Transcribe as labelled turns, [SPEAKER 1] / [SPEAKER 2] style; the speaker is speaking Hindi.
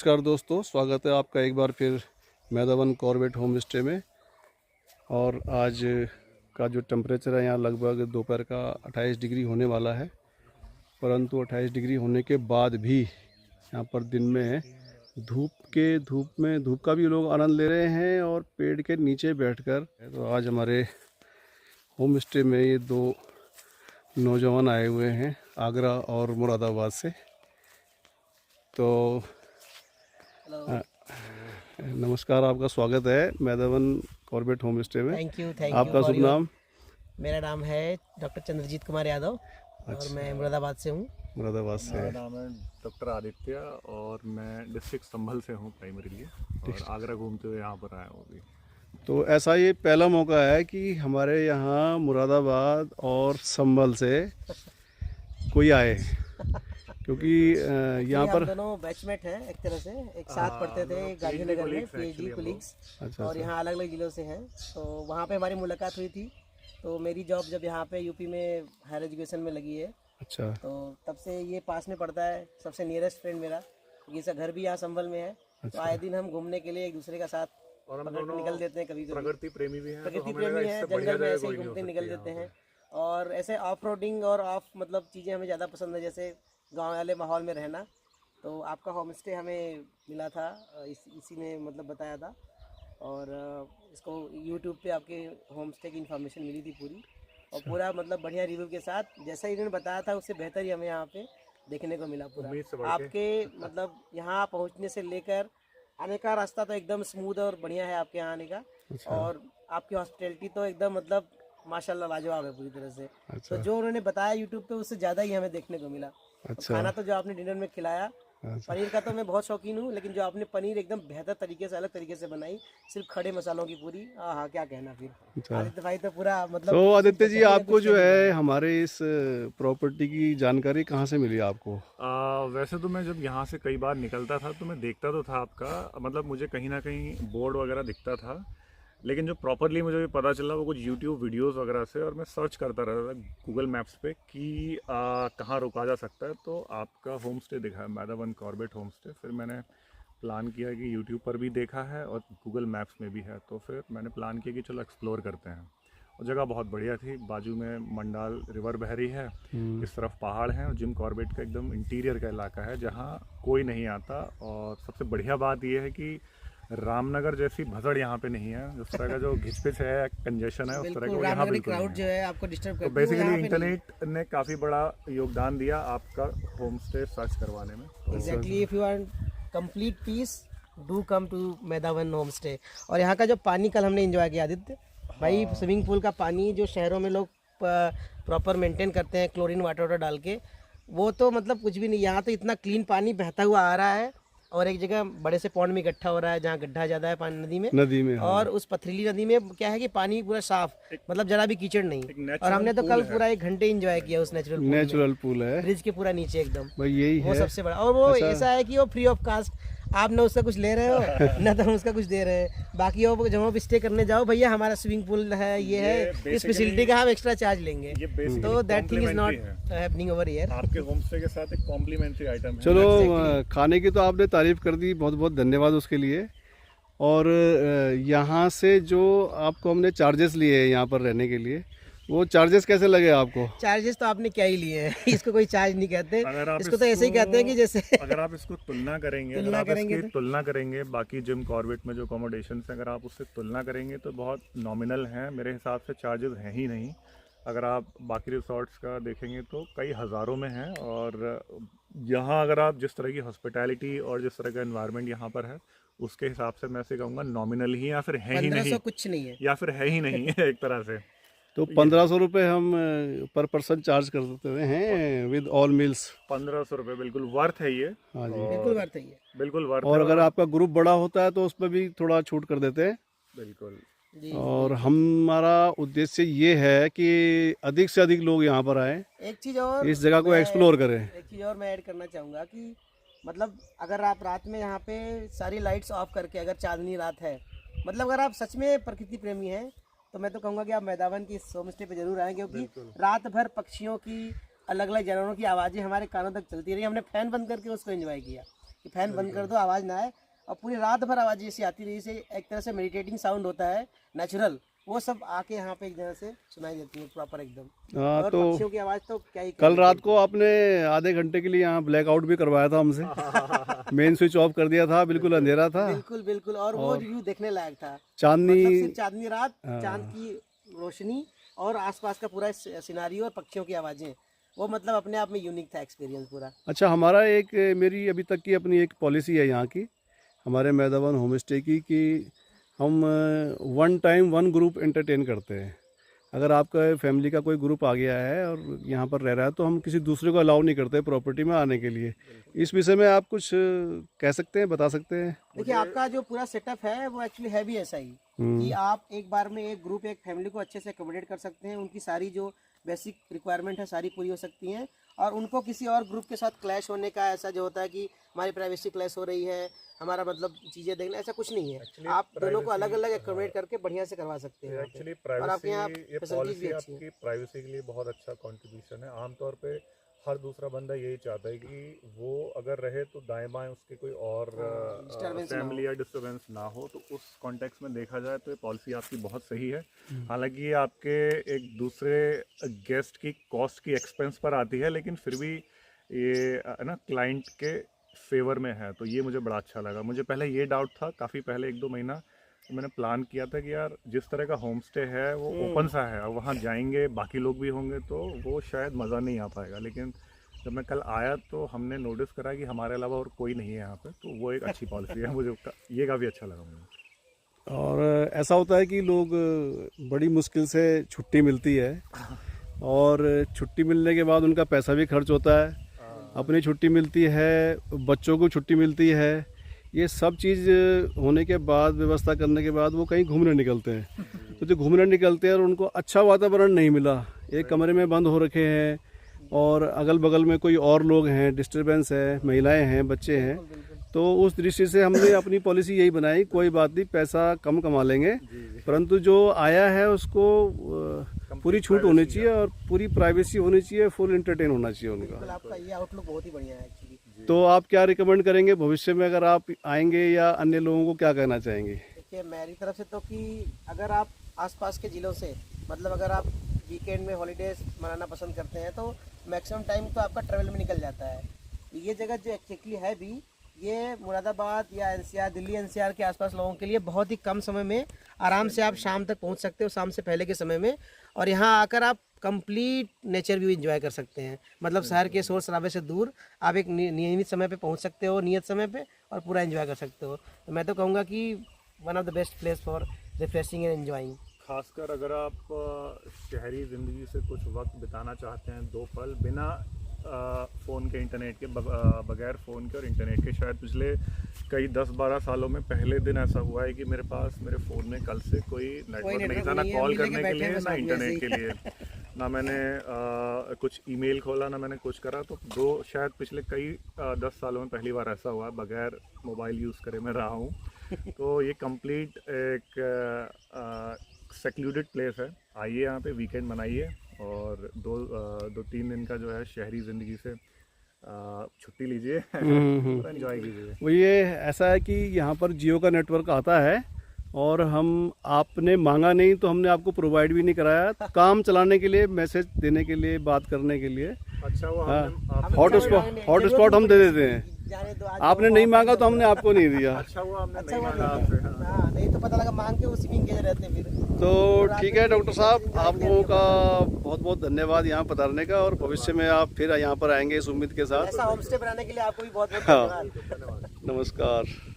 [SPEAKER 1] नमस्कार दोस्तों, स्वागत है आपका एक बार फिर मैदावन कॉर्बेट होम स्टे में। और आज का जो टेम्परेचर है यहाँ लगभग दोपहर का 28 डिग्री होने वाला है। परंतु 28 डिग्री होने के बाद भी यहाँ पर दिन में धूप का भी लोग आनंद ले रहे हैं और पेड़ के नीचे बैठकर। तो आज हमारे होम स्टे में ये दो नौजवान आए हुए हैं आगरा और मुरादाबाद से। तो नमस्कार, आपका स्वागत है मैदावन कॉर्बेट होम स्टे में।
[SPEAKER 2] Thank you.
[SPEAKER 1] आपका शुभ नाम?
[SPEAKER 2] मेरा नाम है डॉक्टर चंद्रजीत कुमार यादव। और मैं मुरादाबाद से हूँ।
[SPEAKER 1] मुरादाबाद से।
[SPEAKER 3] मेरा नाम है डॉक्टर आदित्य और मैं डिस्ट्रिक्ट संभल से हूँ प्राइमरीली, और आगरा घूमते हुए यहाँ पर आया हूँ अभी।
[SPEAKER 1] तो ऐसा ये पहला मौका है कि हमारे यहाँ मुरादाबाद और संभल से कोई आए, क्योंकि यहाँ पर
[SPEAKER 2] दोनों बैचमेट हैं, एक तरह से एक साथ पढ़ते थे गांधीनगर में, पीएचडी कोलीग्स। और यहाँ अलग अलग जिलों से हैं। तो वहाँ पे हमारी मुलाकात हुई थी। तो मेरी जॉब जब यहाँ पे यूपी में हायर एजुकेशन में लगी है,
[SPEAKER 1] अच्छा,
[SPEAKER 2] तो तब से ये पास में पड़ता है, सबसे नियरेस्ट फ्रेंड मेरा। इसका घर भी यहाँ संभल में है। तो आए दिन हम घूमने के लिए एक दूसरे का साथ
[SPEAKER 3] और हम दोनों
[SPEAKER 2] निकल देते हैं। कभी
[SPEAKER 3] प्रकृति प्रेमी भी हैं,
[SPEAKER 2] प्रकृति प्रेमी है, जंगल में ऐसे ही घूमते निकल देते हैं। और ऐसे ऑफ रोडिंग और ऑफ मतलब चीज़ें हमें ज़्यादा पसंद है, जैसे गांव वाले माहौल में रहना। तो आपका होम स्टे हमें मिला था, इसी ने मतलब बताया था। और इसको यूट्यूब पे आपके होम स्टे की इन्फॉर्मेशन मिली थी पूरी, और पूरा मतलब बढ़िया रिव्यू के साथ, जैसा इन्होंने बताया था उससे बेहतर ही हमें यहाँ पे देखने को मिला पूरा। आपके मतलब यहाँ पहुँचने से लेकर आने का रास्ता तो एकदम स्मूथ और बढ़िया है आपके यहाँ आने का। और आपकी हॉस्पिटैलिटी तो एकदम मतलब माशाल्लाह लाजवाब है पूरी तरह से। तो जो उन्होंने बताया यूट्यूब पे उससे ज़्यादा ही हमें देखने को मिला।
[SPEAKER 1] अच्छा।
[SPEAKER 2] खाना तो जो आपने डिनर में खिलाया, पनीर का तो मैं बहुत शौकीन हूँ, लेकिन जो आपने पनीर एकदम बेहतर तरीके से, अलग तरीके से बनाई, सिर्फ खड़े मसालों की पूरी, हाँ क्या कहना फिर। आदित्य भाई तो पूरा मतलब।
[SPEAKER 1] तो आदित्य जी, आपको जो है हमारे इस प्रॉपर्टी की जानकारी कहाँ से मिली आपको?
[SPEAKER 3] वैसे तो मैं जब यहाँ से कई बार निकलता था तो मैं देखता तो था आपका, मतलब मुझे कहीं ना कहीं बोर्ड वगैरह दिखता था, लेकिन जो प्रॉपरली मुझे भी पता चला वो कुछ यूट्यूब वीडियोस वगैरह से। और मैं सर्च करता रहता था गूगल मैप्स पे कि कहाँ रुका जा सकता है। तो आपका होम स्टे दिखा है, मैदावन कॉर्बेट होम स्टे। फिर मैंने प्लान किया कि यूट्यूब पर भी देखा है और गूगल मैप्स में भी है, तो फिर मैंने प्लान किया कि चलो एक्सप्लोर करते हैं। और जगह बहुत बढ़िया थी, बाजू में मंडाल रिवर बह रही है, इस तरफ पहाड़ हैं, और जिम कॉर्बेट का एकदम इंटीरियर का इलाका है जहाँ कोई नहीं आता। और सबसे बढ़िया बात यह है कि रामनगर जैसी भसड़ यहाँ पे नहीं है। जिस तरह का जो घिचपिच है, कंजेशन है, उस तरह का यहाँ बिल्कुल
[SPEAKER 2] क्राउड जो है आपको डिस्टर्ब करती है।
[SPEAKER 3] तो बेसिकली इंटरनेट ने काफ़ी बड़ा योगदान दिया आपका होम स्टे सर्च करवाने में।
[SPEAKER 2] Exactly, if you want complete peace, do come to Maidavan home stay. और यहाँ का जो पानी कल हमने एंजॉय किया आदित्य भाई, स्विमिंग पूल का पानी जो शहरों में लोग प्रॉपर मेंटेन करते हैं क्लोरीन वाटर डाल के, वो तो मतलब कुछ भी नहीं। यहाँ तो इतना क्लीन पानी बहता हुआ आ रहा है, और एक जगह बड़े से पॉन्ड में इकट्ठा हो रहा है जहाँ गड्ढा ज़्यादा है पानी नदी में। हाँ। और उस पथरीली नदी में क्या है कि पानी पूरा साफ, मतलब जरा भी कीचड़ नहीं। और हमने तो कल पूरा 1 घंटे एंजॉय किया उस नेचुरल
[SPEAKER 1] पूल है,
[SPEAKER 2] ब्रिज के पूरा नीचे एकदम
[SPEAKER 1] भाई, यही
[SPEAKER 2] वो
[SPEAKER 1] है
[SPEAKER 2] सबसे बड़ा। और वो ऐसा है कि वो फ्री ऑफ कास्ट, आप ना उसका कुछ ले रहे हो ना तो हम उसका कुछ दे रहे हैं। बाकी वो जब आप स्टे करने जाओ, भैया हमारा स्विमिंग पूल है, ये है, इस फैसिलिटी का हम एक्स्ट्रा चार्ज लेंगे। तो that thing is not happening over here.
[SPEAKER 3] आपके होम स्टे के साथ एक कॉम्प्लीमेंट्री आइटम है।
[SPEAKER 1] चलो, खाने की तो आपने तारीफ कर दी, बहुत बहुत धन्यवाद उसके लिए। और यहाँ से जो आपको हमने चार्जेस लिए हैं यहाँ पर रहने के लिए, वो चार्जेस कैसे लगे आपको?
[SPEAKER 2] चार्जेस तो आपने क्या ही लिए हैं, इसको कोई चार्ज नहीं कहते, इसको तो ऐसे ही कहते हैं कि जैसे
[SPEAKER 3] अगर आप इसको तुलना करेंगे बाकी जिम कॉर्बेट में जो अकोमोडेशन है, अगर आप उससे तुलना करेंगे तो बहुत नॉमिनल हैं मेरे हिसाब से। चार्जेस हैं ही नहीं। अगर आप बाकी रिसोर्ट्स का देखेंगे तो कई हज़ारों में हैं। और यहाँ अगर आप जिस तरह की हॉस्पिटैलिटी और जिस तरह का एनवायरनमेंट यहाँ पर है, उसके हिसाब से मैं से कहूँगा नॉमिनल ही, या फिर है ही नहीं,
[SPEAKER 2] कुछ नहीं है,
[SPEAKER 3] या फिर है ही नहीं है एक तरह से।
[SPEAKER 1] तो 1500 रुपये हम पर पर्सन चार्ज कर देते हैं विद ऑल मील्स। 1500
[SPEAKER 3] रुपये बिल्कुल वर्थ है ये।
[SPEAKER 1] हाँ जी,
[SPEAKER 2] बिल्कुल वर्थ है ये,
[SPEAKER 3] बिल्कुल वर्थ।
[SPEAKER 1] और अगर आपका ग्रुप बड़ा होता है तो उसमें भी थोड़ा छूट कर देते हैं।
[SPEAKER 3] बिल्कुल।
[SPEAKER 1] और हमारा उद्देश्य ये है कि अधिक से अधिक लोग यहाँ पर आए,
[SPEAKER 2] एक चीज़ और
[SPEAKER 1] इस जगह को एक्सप्लोर करें।
[SPEAKER 2] एक चीज़ और मैं ऐड करना चाहूँगा कि मतलब अगर आप रात में यहाँ पे सारी लाइट्स ऑफ करके, अगर चांदनी रात है, मतलब अगर आप सच में प्रकृति प्रेमी हैं, तो मैं तो कहूँगा कि आप मैदावन की होम स्टे पे जरूर आएँ, क्योंकि रात भर पक्षियों की, अलग अलग जानवरों की आवाज़ें हमारे कानों तक चलती रही। हमने फैन बंद करके उसको एंजॉय किया। कि फैन बंद कर दो, आवाज़ ना आए, और पूरी रात भर आवाज़ जैसी आती रही, से एक तरह से मेडिटेटिंग साउंड होता है नेचुरल, वो सब आके यहाँ पे एक जगह से सुनाई देती है प्रॉपर एकदम।
[SPEAKER 1] हाँ,
[SPEAKER 2] और
[SPEAKER 1] तो
[SPEAKER 2] पक्षियों की आवाज़ तो क्या ही
[SPEAKER 1] कल
[SPEAKER 2] कहें।
[SPEAKER 1] रात को आपने आधे घंटे के लिए यहाँ ब्लैकआउट भी करवाया था हमसे। मेन स्विच ऑफ कर दिया था, बिल्कुल अंधेरा था,
[SPEAKER 2] बिल्कुल बिल्कुल, और वो व्यू देखने लायक था।
[SPEAKER 1] चांदनी
[SPEAKER 2] मतलब सिर्फ चांदनी रात, चांद की रोशनी और आसपास का पूरा सिनारियो और पक्षियों की आवाज़ें, वो मतलब अपने आप में यूनिक था एक्सपीरियंस पूरा।
[SPEAKER 1] अच्छा, हमारा एक मेरी अभी तक की अपनी एक पॉलिसी है यहाँ की, हमारे मैदावन होम स्टे की, कि हम one time one group entertain करते हैं। अगर आपका फैमिली का कोई ग्रुप आ गया है और यहाँ पर रह रहा है तो हम किसी दूसरे को अलाउ नहीं करते प्रॉपर्टी में आने के लिए। इस विषय में आप कुछ कह सकते हैं, बता सकते हैं?
[SPEAKER 2] देखिए, आपका जो पूरा सेटअप है वो एक्चुअली है भी ऐसा ही, कि आप एक बार में एक ग्रुप, एक फैमिली को अच्छे से अकोमोडेट कर सकते हैं, उनकी सारी जो बेसिक रिक्वायरमेंट है सारी पूरी हो सकती हैं, और उनको किसी और ग्रुप के साथ क्लैश होने का, ऐसा जो होता है कि हमारी प्राइवेसी क्लैश हो रही है, हमारा मतलब चीज़ें देखना, ऐसा कुछ नहीं है। आप दोनों को अलग अलग एकोमोडेट करके बढ़िया से करवा सकते हैं।
[SPEAKER 3] एक्चुअली
[SPEAKER 2] और आपके यहाँ
[SPEAKER 3] प्राइवेसी, ये
[SPEAKER 2] फैसिलिटीज भी
[SPEAKER 3] पॉलिसी
[SPEAKER 2] अच्छी
[SPEAKER 3] आपकी प्राइवेसी के लिए बहुत अच्छा कंट्रीब्यूशन है। आमतौर पे हर दूसरा बंदा यही चाहता है कि वो अगर रहे तो दाएं बाएं उसके कोई और फैमिली या डिस्टर्बेंस ना हो। तो उस कॉन्टेक्स्ट में देखा जाए तो ये पॉलिसी आपकी बहुत सही है। हालांकि ये आपके एक दूसरे गेस्ट की कॉस्ट की एक्सपेंस पर आती है, लेकिन फिर भी ये ना क्लाइंट के फेवर में है, तो ये मुझे बड़ा अच्छा लगा। मुझे पहले ये डाउट था, काफ़ी पहले 1-2 महीना तो मैंने प्लान किया था कि यार जिस तरह का होम स्टे है वो ओपन सा है, अब वहाँ जाएंगे बाकी लोग भी होंगे तो वो शायद मज़ा नहीं आ पाएगा। लेकिन जब मैं कल आया तो हमने नोटिस करा कि हमारे अलावा और कोई नहीं है यहाँ पे, तो वो एक अच्छी पॉलिसी है। मुझे ये काफ़ी अच्छा लगा मुझे।
[SPEAKER 1] और ऐसा होता है कि लोग बड़ी मुश्किल से छुट्टी मिलती है, और छुट्टी मिलने के बाद उनका पैसा भी खर्च होता है, अपनी छुट्टी मिलती है, बच्चों को छुट्टी मिलती है, ये सब चीज़ होने के बाद, व्यवस्था करने के बाद वो कहीं घूमने निकलते हैं। तो जो घूमने निकलते हैं और उनको अच्छा वातावरण नहीं मिला, एक कमरे में बंद हो रखे हैं और अगल बगल में कोई और लोग हैं, डिस्टर्बेंस है, महिलाएं हैं, बच्चे हैं, तो उस दृष्टि से हमने अपनी पॉलिसी यही बनाई, कोई बात नहीं, पैसा कम कमा लेंगे, परंतु जो आया है उसको पूरी छूट होनी चाहिए और पूरी प्राइवेसी होनी चाहिए, फुल एंटरटेन होना चाहिए उनका।
[SPEAKER 2] आपका ये आउटलुक बहुत ही बढ़िया है एक्चुअली।
[SPEAKER 1] तो आप क्या रिकमेंड करेंगे भविष्य में, अगर आप आएंगे, या अन्य लोगों को क्या कहना चाहेंगे?
[SPEAKER 2] देखिए, मेरी तरफ से तो कि अगर आप आसपास के ज़िलों से, मतलब अगर आप वीकेंड में हॉलीडेज मनाना पसंद करते हैं तो मैक्सिमम टाइम तो आपका ट्रैवल में निकल जाता है। ये जगह जो एक्चुअली है भी, ये मुरादाबाद या एनसीआर, दिल्ली एनसीआर के आसपास लोगों के लिए बहुत ही कम समय में आराम से आप शाम तक पहुंच सकते हो, शाम से पहले के समय में, और यहाँ आकर आप कंप्लीट नेचर व्यू एंजॉय कर सकते हैं। मतलब शहर के शोर शराबे से दूर आप एक नियमित समय पे पहुंच सकते हो, नियत समय पे, और पूरा एंजॉय कर सकते हो। तो मैं तो कहूँगा कि one of the best place for refreshing and enjoying.
[SPEAKER 3] खासकर अगर आप शहरी ज़िंदगी से कुछ वक्त बिताना चाहते हैं, 2 पल बिना फ़ोन के, इंटरनेट के, बगैर फ़ोन के और इंटरनेट के। शायद पिछले कई 10-12 सालों में पहले दिन ऐसा हुआ है कि मेरे पास मेरे फ़ोन में कल से कोई नेटवर्क नहीं था, ना कॉल करने के लिए, ना इंटरनेट के लिए, ना मैंने कुछ ईमेल खोला, ना मैंने कुछ करा। तो शायद पिछले कई 10 सालों में पहली बार ऐसा हुआ है बगैर मोबाइल यूज़ करे मैं रहा हूँ। तो ये कंप्लीट एक सेक्लूडेड प्लेस है। आइए यहाँ पे, वीकेंड मनाइए, और 2-3 दिन का जो है शहरी ज़िंदगी से छुट्टी लीजिए और एंजॉय कीजिए।
[SPEAKER 1] वो ये ऐसा है कि यहाँ पर जियो का नेटवर्क आता है, और हम, आपने मांगा नहीं तो हमने आपको प्रोवाइड भी नहीं कराया, काम चलाने के लिए, मैसेज देने के लिए, बात करने के लिए।
[SPEAKER 3] अच्छा, वो
[SPEAKER 1] हॉटस्पॉट हम दे देते हैं। आपने नहीं मांगा तो हमने आपको नहीं दिया।
[SPEAKER 3] अच्छा, वो हमने नहीं मांगा आपसे।
[SPEAKER 2] हाँ, नहीं तो पता लगा मांग के उसी में इंगेज रहते हैं फिर।
[SPEAKER 1] तो ठीक है डॉक्टर साहब, आप लोगों का बहुत बहुत धन्यवाद यहाँ पधारने का, और भविष्य में आप फिर यहाँ पर आएंगे इस उम्मीद के साथ।
[SPEAKER 2] ऐसा होम स्टे बनाने के लिए आपको भी बहुत बहुत धन्यवाद।
[SPEAKER 1] नमस्कार।